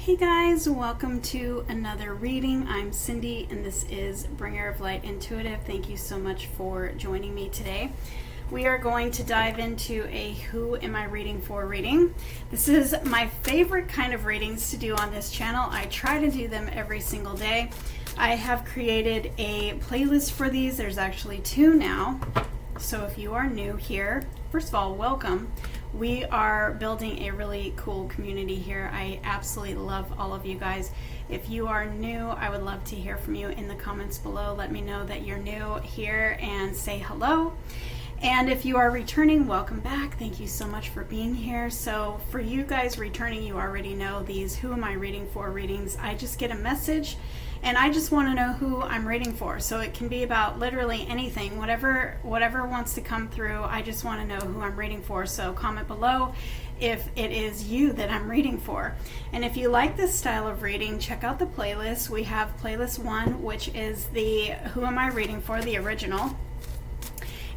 Hey guys, welcome to another reading. I'm Cindy and this is Bringer of Light Intuitive. Thank you so much for joining me today. We are going to dive into a Who Am I Reading For reading. This is my favorite kind of readings to do on this channel. I try to do them every single day. I have created a playlist for these. There's actually two now. So if you are new here, first of all, welcome. We are building a really cool community here. I absolutely love all of you guys. If you are new, I would love to hear from you in the comments below. Let me know that you're new here and say hello. And if you are returning, welcome back. Thank you so much for being here. So for you guys returning, you already know these Who Am I Reading For readings. I just get a message and I just want to know who I'm reading for. So it can be about literally anything, whatever wants to come through. I just want to know who I'm reading for. So comment below if it is you that I'm reading for. And if you like this style of reading, check out the playlist. We have playlist 1, which is the Who Am I Reading For, the original.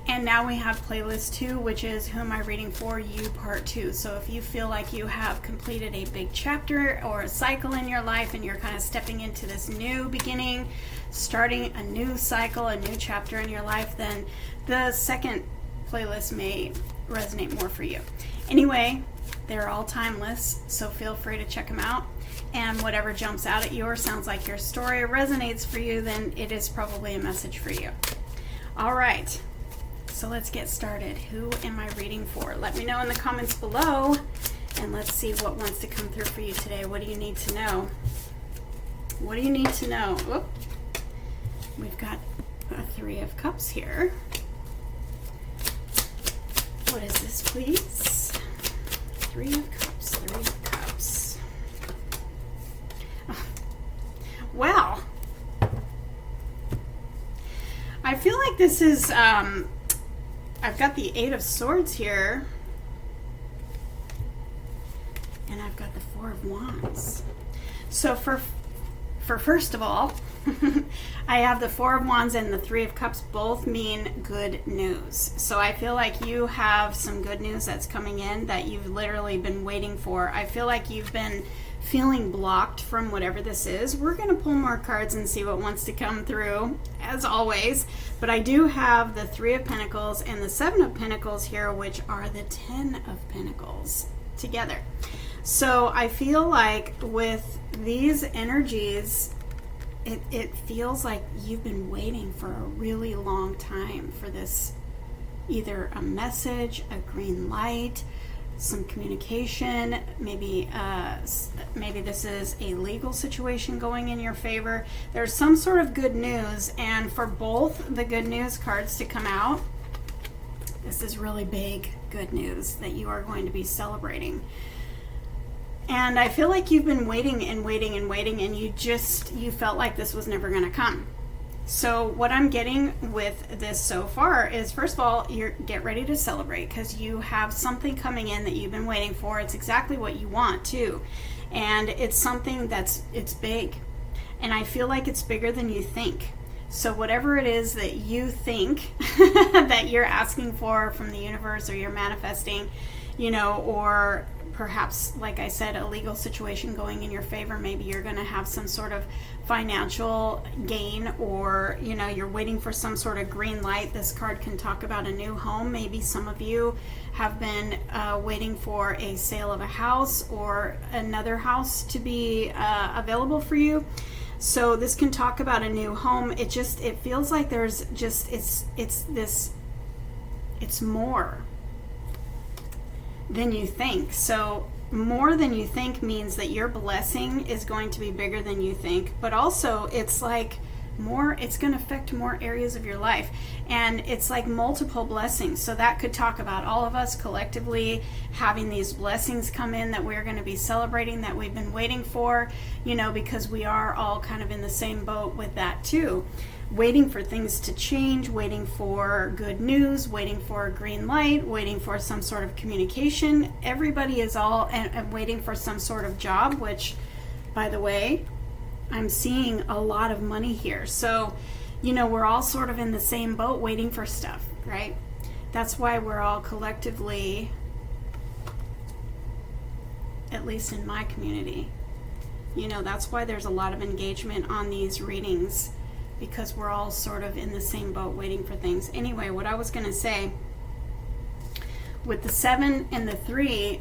And now we have playlist 2, which is Who Am I Reading For You Part 2. So if you feel like you have completed a big chapter or a cycle in your life and you're kind of stepping into this new beginning, starting a new cycle, a new chapter in your life, then the second playlist may resonate more for you. Anyway, they're all timeless, so feel free to check them out. And whatever jumps out at you or sounds like your story resonates for you, then it is probably a message for you. All right. So let's get started. Who am I reading for? Let me know in the comments below and let's see what wants to come through for you today. What do you need to know? What do you need to know? Whoop. We've got a 3 of Cups here. What is this, please? 3 of Cups, 3 of Cups. Oh. Well, I feel like this is I've got the 8 of Swords here, and I've got the 4 of Wands. So for first of all, I have the 4 of Wands and the 3 of Cups both mean good news. So I feel like you have some good news that's coming in that you've literally been waiting for. I feel like you've been feeling blocked from whatever this is. We're going to pull more cards and see what wants to come through, as always. But I do have the 3 of Pentacles and the 7 of Pentacles here, which are the 10 of Pentacles together. So I feel like with these energies, it feels like you've been waiting for a really long time for this, either a message, a green light, some communication, maybe this is a legal situation going in your favor. There's some sort of good news, and for both the good news cards to come out, this is really big good news that you are going to be celebrating. And I feel like you've been waiting and waiting and waiting, and you felt like this was never going to come. So what I'm getting with this so far is, first of all, get ready to celebrate because you have something coming in that you've been waiting for. It's exactly what you want too. And it's something it's big. And I feel like it's bigger than you think. So whatever it is that you think that you're asking for from the universe or you're manifesting, or perhaps, like I said, a legal situation going in your favor. Maybe you're going to have some sort of financial gain, or you're waiting for some sort of green light. This card can talk about a new home. Maybe some of you have been waiting for a sale of a house or another house to be available for you. So this can talk about a new home. It feels like there's just it's more than you think. So more than you think means that your blessing is going to be bigger than you think, but also it's like it's going to affect more areas of your life, and it's like multiple blessings. So that could talk about all of us collectively having these blessings come in that we're going to be celebrating, that we've been waiting for, because we are all kind of in the same boat with that too. Waiting for things to change, waiting for good news, waiting for a green light, waiting for some sort of communication. Everybody is all and waiting for some sort of job, which, by the way, I'm seeing a lot of money here. So, we're all sort of in the same boat waiting for stuff, right? That's why we're all collectively, at least in my community, That's why there's a lot of engagement on these readings, because we're all sort of in the same boat waiting for things. Anyway, what I was going to say, with the 7 and the 3,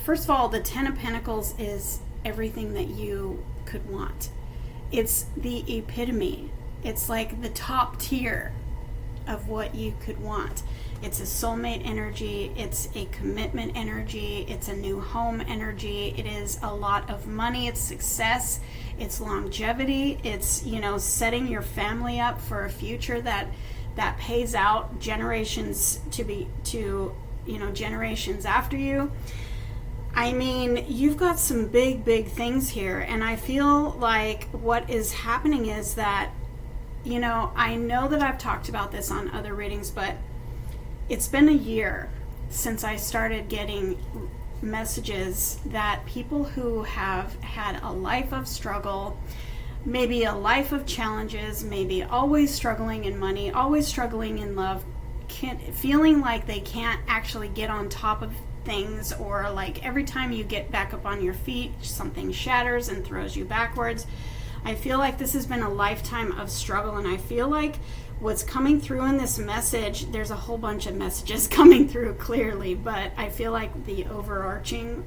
first of all, the 10 of Pentacles is everything that you could want. It's the epitome. It's like the top tier of what you could want. It's a soulmate energy. It's a commitment energy. It's a new home energy. It is a lot of money. It's success. It's longevity. It's, setting your family up for a future that pays out generations to generations after you. I mean, you've got some big, big things here. And I feel like what is happening is that, I know that I've talked about this on other readings, but it's been a year since I started getting messages that people who have had a life of struggle, maybe a life of challenges, maybe always struggling in money, always struggling in love, feeling like they can't actually get on top of things, or like every time you get back up on your feet, something shatters and throws you backwards. I feel like this has been a lifetime of struggle, and I feel like what's coming through in this message, there's a whole bunch of messages coming through clearly, but I feel like the overarching,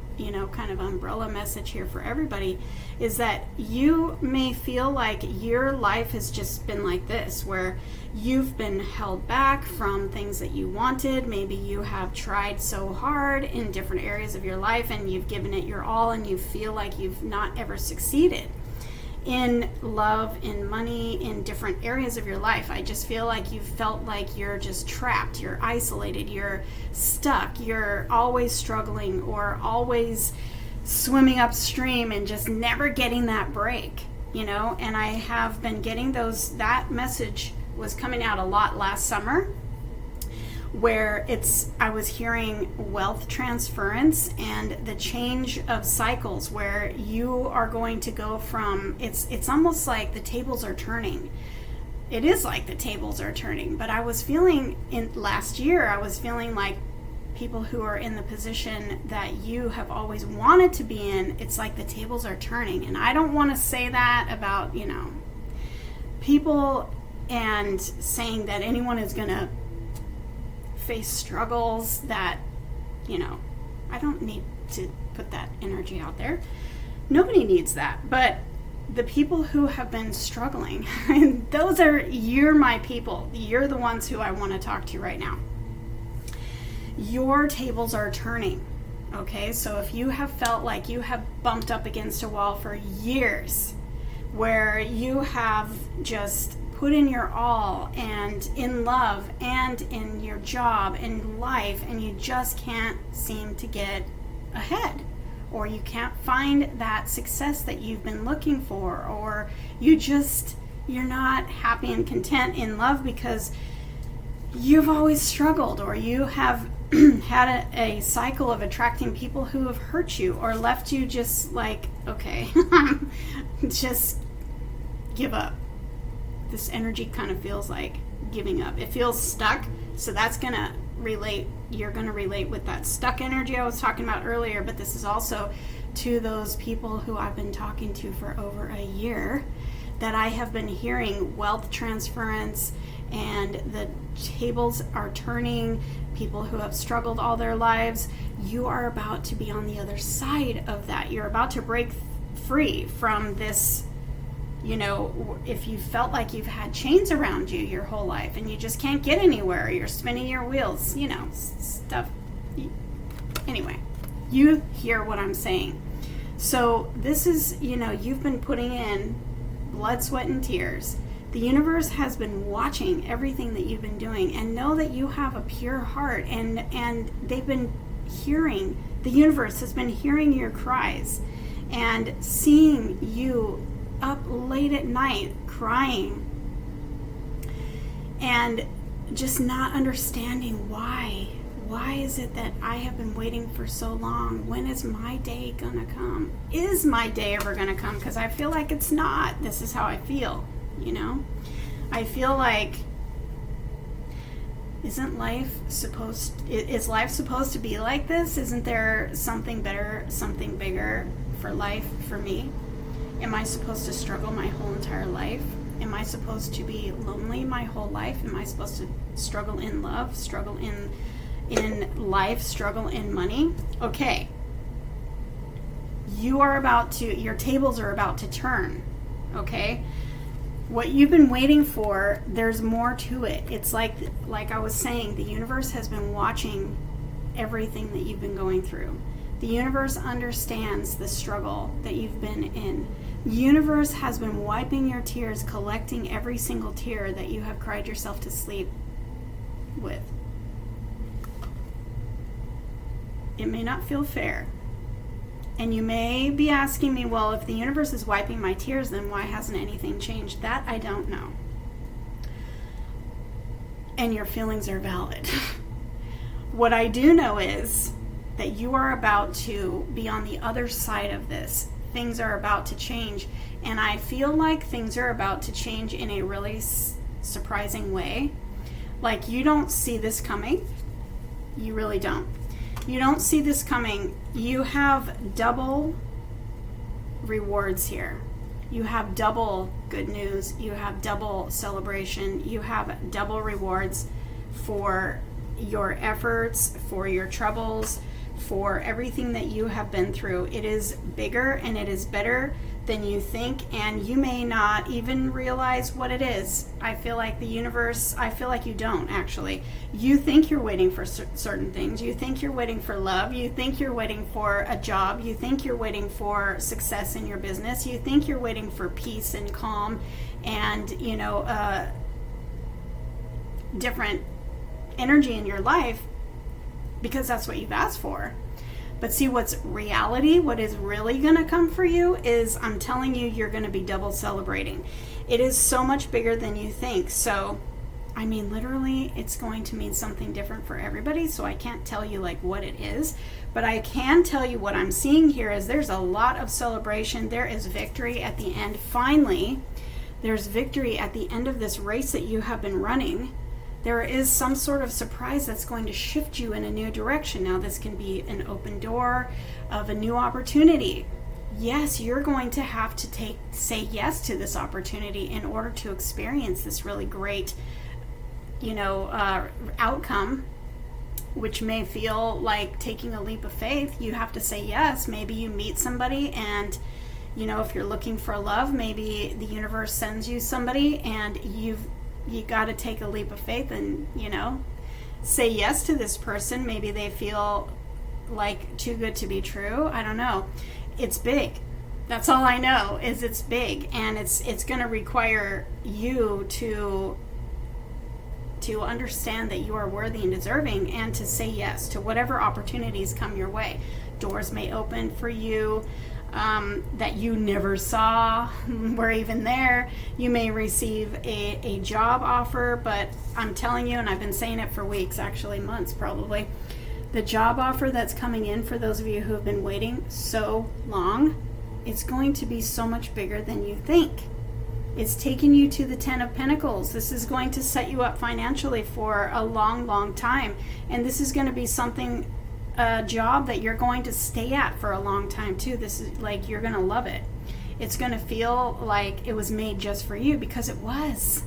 kind of umbrella message here for everybody is that you may feel like your life has just been like this, where you've been held back from things that you wanted. Maybe you have tried so hard in different areas of your life and you've given it your all, and you feel like you've not ever succeeded in love, in money, in different areas of your life. I just feel like you've felt like you're just trapped, you're isolated, you're stuck, you're always struggling or always swimming upstream and just never getting that break, and I have been getting that message was coming out a lot last summer, where I was hearing wealth transference and the change of cycles, where you are going to go from, it's almost like the tables are turning. It is like the tables are turning, but I was feeling last year, I was feeling like people who are in the position that you have always wanted to be in, it's like the tables are turning. And I don't want to say that about, people and saying that anyone is going to face struggles that, I don't need to put that energy out there. Nobody needs that. But the people who have been struggling, you're my people. You're the ones who I want to talk to right now. Your tables are turning. Okay, so if you have felt like you have bumped up against a wall for years, where you have just put in your all, and in love and in your job and life, and you just can't seem to get ahead, or you can't find that success that you've been looking for, or you're not happy and content in love because you've always struggled, or you have had a cycle of attracting people who have hurt you or left you just like, okay, just give up. This energy kind of feels like giving up. It feels stuck, so that's going to relate. You're going to relate with that stuck energy I was talking about earlier, but this is also to those people who I've been talking to for over a year, that I have been hearing wealth transference and the tables are turning. People who have struggled all their lives, you are about to be on the other side of that. You're about to break free from this. If you felt like you've had chains around you your whole life and you just can't get anywhere, you're spinning your wheels, stuff. Anyway, you hear what I'm saying. So this is, you've been putting in blood, sweat, and tears. The universe has been watching everything that you've been doing, and know that you have a pure heart, and they've been hearing, the universe has been hearing your cries and seeing you up late at night crying and just not understanding why is it that I have been waiting for so long. When is my day gonna come? Is my day ever gonna come? Because I feel like it's not. This is how I feel, I feel like, is life supposed to be like this? Isn't there something better, something bigger for life for me? Am I supposed to struggle my whole entire life? Am I supposed to be lonely my whole life? Am I supposed to struggle in love, struggle in life, struggle in money? Okay. Your tables are about to turn. Okay? What you've been waiting for, there's more to it. It's like I was saying, the universe has been watching everything that you've been going through. The universe understands the struggle that you've been in. The universe has been wiping your tears, collecting every single tear that you have cried yourself to sleep with. It may not feel fair. And you may be asking me, well, if the universe is wiping my tears, then why hasn't anything changed? That I don't know. And your feelings are valid. What I do know is that you are about to be on the other side of this. Things are about to change. And I feel like things are about to change in a really surprising way. Like you don't see this coming. You really don't. You don't see this coming. You have double rewards here. You have double good news. You have double celebration. You have double rewards for your efforts, for your troubles, for everything that you have been through. It is bigger and it is better than you think, and you may not even realize what it is. I feel like the universe, I feel like you don't actually. You think you're waiting for certain things. You think you're waiting for love. You think you're waiting for a job. You think you're waiting for success in your business. You think you're waiting for peace and calm and, different energy in your life because that's what you've asked for. But see, what's reality, what is really going to come for you is, I'm telling you, you're going to be double celebrating. It is so much bigger than you think. So, I mean, literally, it's going to mean something different for everybody. So I can't tell you like what it is, but I can tell you what I'm seeing here is there's a lot of celebration. There is victory at the end. Finally, there's victory at the end of this race that you have been running. There is some sort of surprise that's going to shift you in a new direction. Now, this can be an open door of a new opportunity. Yes, you're going to have to say yes to this opportunity in order to experience this really great, outcome, which may feel like taking a leap of faith. You have to say yes. Maybe you meet somebody and, if you're looking for love, maybe the universe sends you somebody and you got to take a leap of faith and, say yes to this person. Maybe they feel like too good to be true. I don't know. It's big. That's all I know is it's big, and it's going to require you to understand that you are worthy and deserving and to say yes to whatever opportunities come your way. Doors may open for you that you never saw were even there. You may receive a job offer, but I'm telling you, and I've been saying it for weeks, actually months probably, the job offer that's coming in for those of you who have been waiting so long, it's going to be so much bigger than you think. It's taking you to the 10 of Pentacles. This is going to set you up financially for a long, long time. And this is going to be something, a job that you're going to stay at for a long time too. This is like, you're going to love it. It's going to feel like it was made just for you, because it was.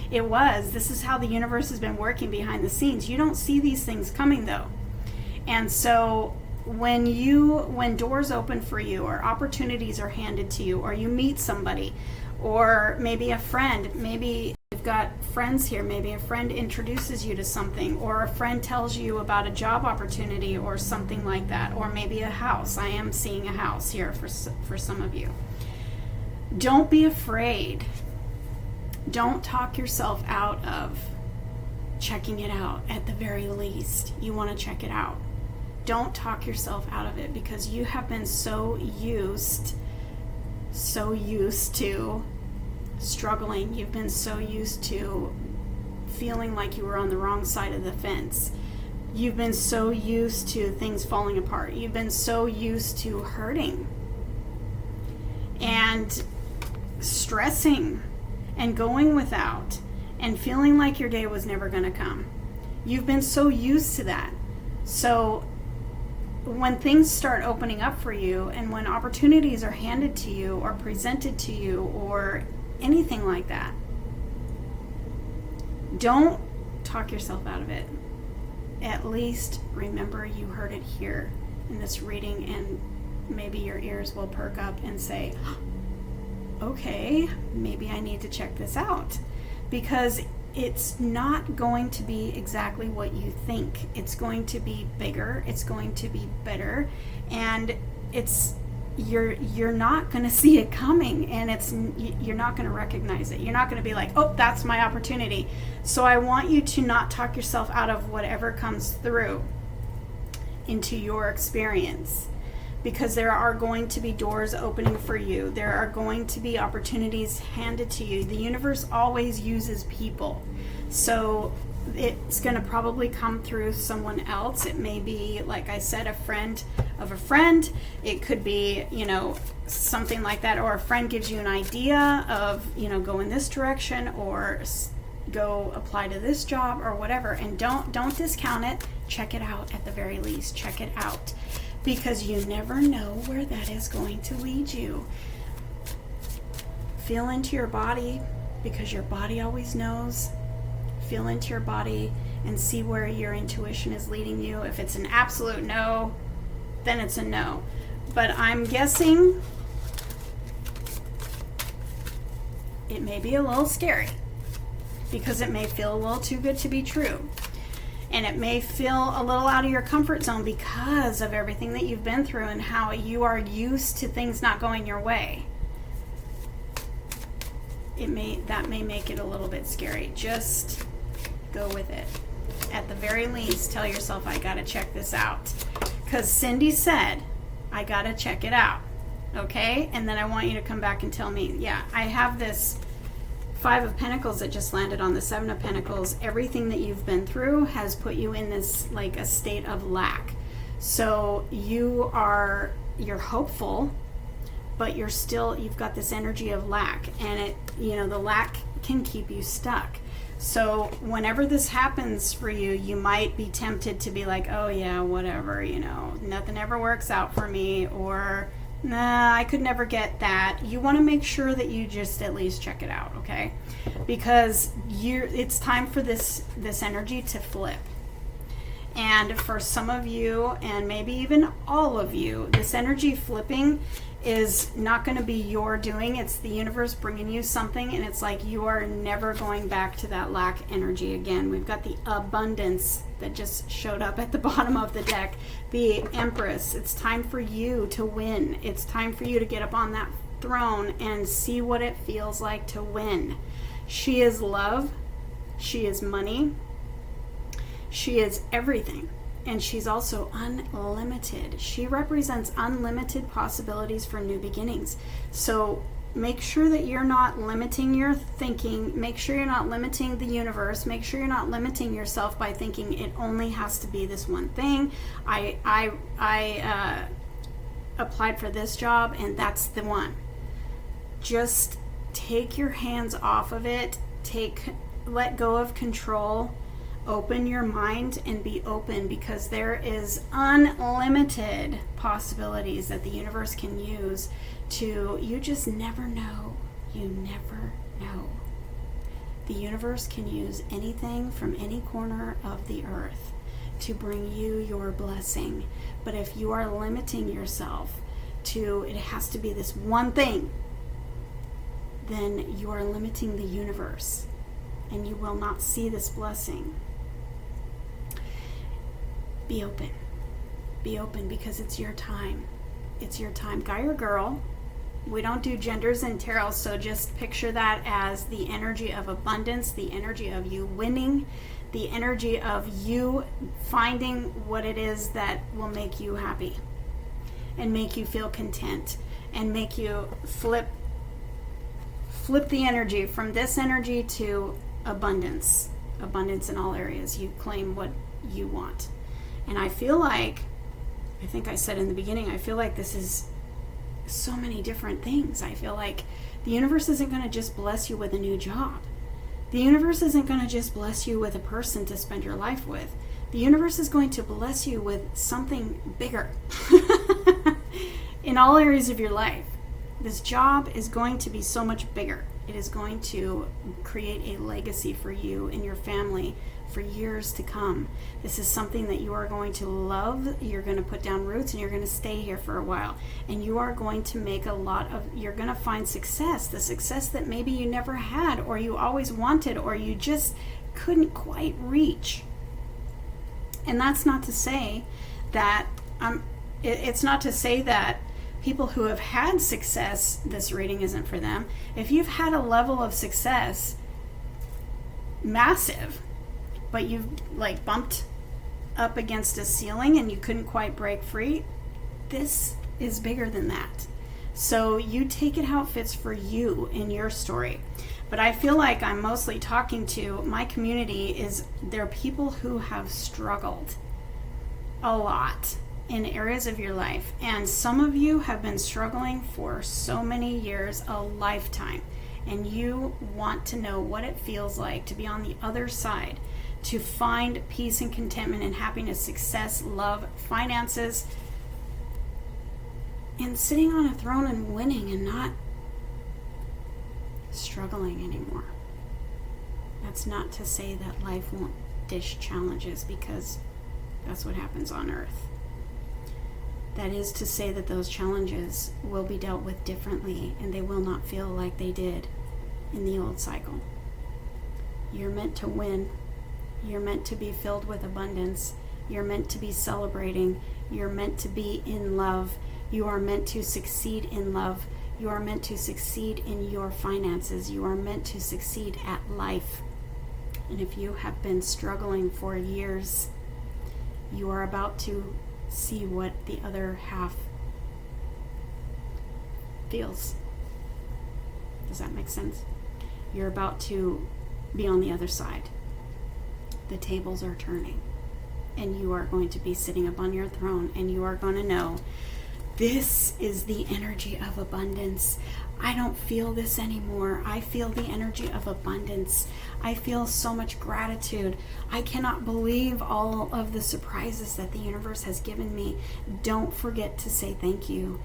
It was. This is how the universe has been working behind the scenes. You don't see these things coming though. And so when doors open for you, or opportunities are handed to you, or you meet somebody, or maybe a friend, maybe you've got friends here, maybe a friend introduces you to something, or a friend tells you about a job opportunity or something like that, or maybe a house. I am seeing a house here for some of you. Don't be afraid. Don't talk yourself out of checking it out. At the very least, you want to check it out. Don't talk yourself out of it, because you have been so used to struggling. You've been so used to feeling like you were on the wrong side of the fence. You've been so used to things falling apart. You've been so used to hurting and stressing and going without and feeling like your day was never going to come. You've been so used to that. So when things start opening up for you, and when opportunities are handed to you or presented to you or anything like that, don't talk yourself out of it. At least remember you heard it here in this reading, and maybe your ears will perk up and say, okay, maybe I need to check this out, because it's not going to be exactly what you think. It's going to be bigger, it's going to be better, and you're not going to see it coming, and you're not going to recognize it. You're not going to be like, oh, that's my opportunity. So I want you to not talk yourself out of whatever comes through into your experience, because there are going to be doors opening for you. There are going to be opportunities handed to you. The universe always uses people. So it's going to probably come through someone else. It may be, like I said, a friend of a friend. It could be, something like that. Or a friend gives you an idea of, go in this direction, or go apply to this job, or whatever. And don't discount it. Check it out at the very least. Check it out. Because you never know where that is going to lead you. Feel into your body, because your body always knows. Feel into your body and see where your intuition is leading you. If it's an absolute no, then it's a no. But I'm guessing it may be a little scary, because it may feel a little too good to be true. And it may feel a little out of your comfort zone because of everything that you've been through and how you are used to things not going your way. That may make it a little bit scary. Just go with it. At the very least, tell yourself, I gotta check this out. Because Cindy said, I gotta check it out. Okay? And then I want you to come back and tell me, yeah, I have this 5 of Pentacles that just landed on the 7 of Pentacles. Everything that you've been through has put you in this, like, a state of lack. So you're hopeful, but you've got this energy of lack, and the lack can keep you stuck. So whenever this happens for you, you might be tempted to be like, oh yeah, whatever, nothing ever works out for me, or nah, I could never get that. You want to make sure that you just at least check it out, okay? Because it's time for this energy to flip. And for some of you, and maybe even all of you, this energy flipping is not going to be your doing. It's the universe bringing you something, and it's like you are never going back to that lack energy again. We've got the abundance that just showed up at the bottom of the deck. The Empress. It's time for you to win. It's time for you to get up on that throne and see what it feels like to win. She is love. She is money. She is everything. And she's also unlimited. She represents unlimited possibilities for new beginnings. So make sure that you're not limiting your thinking. Make sure you're not limiting the universe. Make sure you're not limiting yourself by thinking it only has to be this one thing. I applied for this job and that's the one. Just take your hands off of it. Let go of control. Open your mind and be open, because there is unlimited possibilities that the universe can use you just never know. You never know. The universe can use anything from any corner of the earth to bring you your blessing. But if you are limiting yourself to it has to be this one thing, then you are limiting the universe and you will not see this blessing. Be open. Be open, because it's your time. It's your time. Guy or girl, we don't do genders in tarot, so just picture that as the energy of abundance, the energy of you winning, the energy of you finding what it is that will make you happy and make you feel content and make you flip the energy from this energy to abundance in all areas. You claim what you want. And I think I said in the beginning, I feel like this is so many different things. I feel like the universe isn't going to just bless you with a new job. The universe isn't going to just bless you with a person to spend your life with. The universe is going to bless you with something bigger in all areas of your life. This job is going to be so much bigger. It is going to create a legacy for you and your family for years to come. This is something that you are going to love. You're going to put down roots and you're going to stay here for a while. And you are going to make you're going to find success, the success that maybe you never had, or you always wanted, or you just couldn't quite reach. And that's not to say that, it's not to say that people who have had success, this reading isn't for them. If you've had a level of success, massive, but you've like bumped up against a ceiling and you couldn't quite break free, this is bigger than that. So you take it how it fits for you in your story. But I feel like I'm mostly talking to my community. They're people who have struggled a lot in areas of your life, and some of you have been struggling for so many years, a lifetime, and you want to know what it feels like to be on the other side, to find peace and contentment and happiness, success, love, finances, and sitting on a throne and winning and not struggling anymore. That's not to say that life won't dish challenges, because that's what happens on earth. That is to say that those challenges will be dealt with differently, and they will not feel like they did in the old cycle. You're meant to win. You're meant to be filled with abundance. You're meant to be celebrating. You're meant to be in love. You are meant to succeed in love. You are meant to succeed in your finances. You are meant to succeed at life. And if you have been struggling for years, you are about to see what the other half feels. Does that make sense? You're about to be on the other side. The tables are turning, and you are going to be sitting up on your throne, and you are going to know, this is the energy of abundance. I don't feel this anymore. I feel the energy of abundance. I feel so much gratitude. I cannot believe all of the surprises that the universe has given me. Don't forget to say thank you.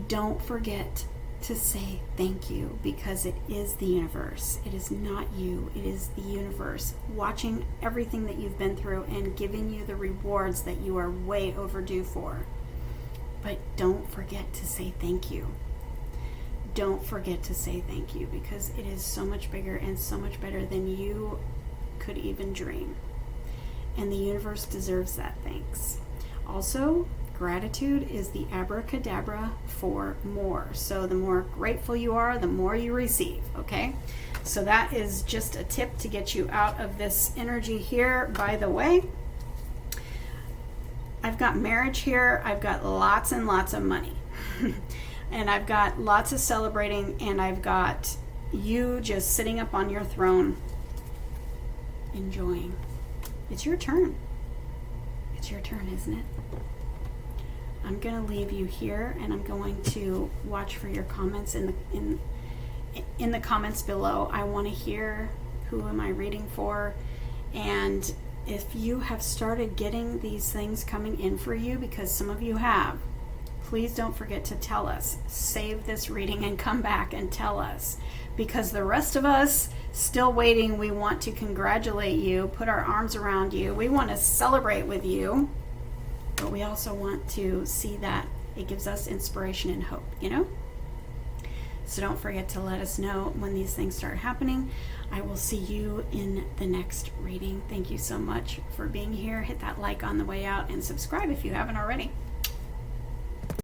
Don't forget to say thank you, because it is the universe. It is not you. It is the universe watching everything that you've been through and giving you the rewards that you are way overdue for. But don't forget to say thank you. Don't forget to say thank you, because it is so much bigger and so much better than you could even dream. And the universe deserves that thanks. Also, gratitude is the abracadabra for more. So the more grateful you are, the more you receive, okay? So that is just a tip to get you out of this energy here. By the way, I've got marriage here. I've got lots and lots of money. And I've got lots of celebrating, and I've got you just sitting up on your throne enjoying. It's your turn. It's your turn, isn't it? I'm going to leave you here, and I'm going to watch for your comments in the comments below. I want to hear, who am I reading for? And if you have started getting these things coming in for you, because some of you have, please don't forget to tell us. Save this reading and come back and tell us. Because the rest of us, still waiting, we want to congratulate you, put our arms around you. We want to celebrate with you. But we also want to see that it gives us inspiration and hope, you know? So don't forget to let us know when these things start happening. I will see you in the next reading. Thank you so much for being here. Hit that like on the way out and subscribe if you haven't already.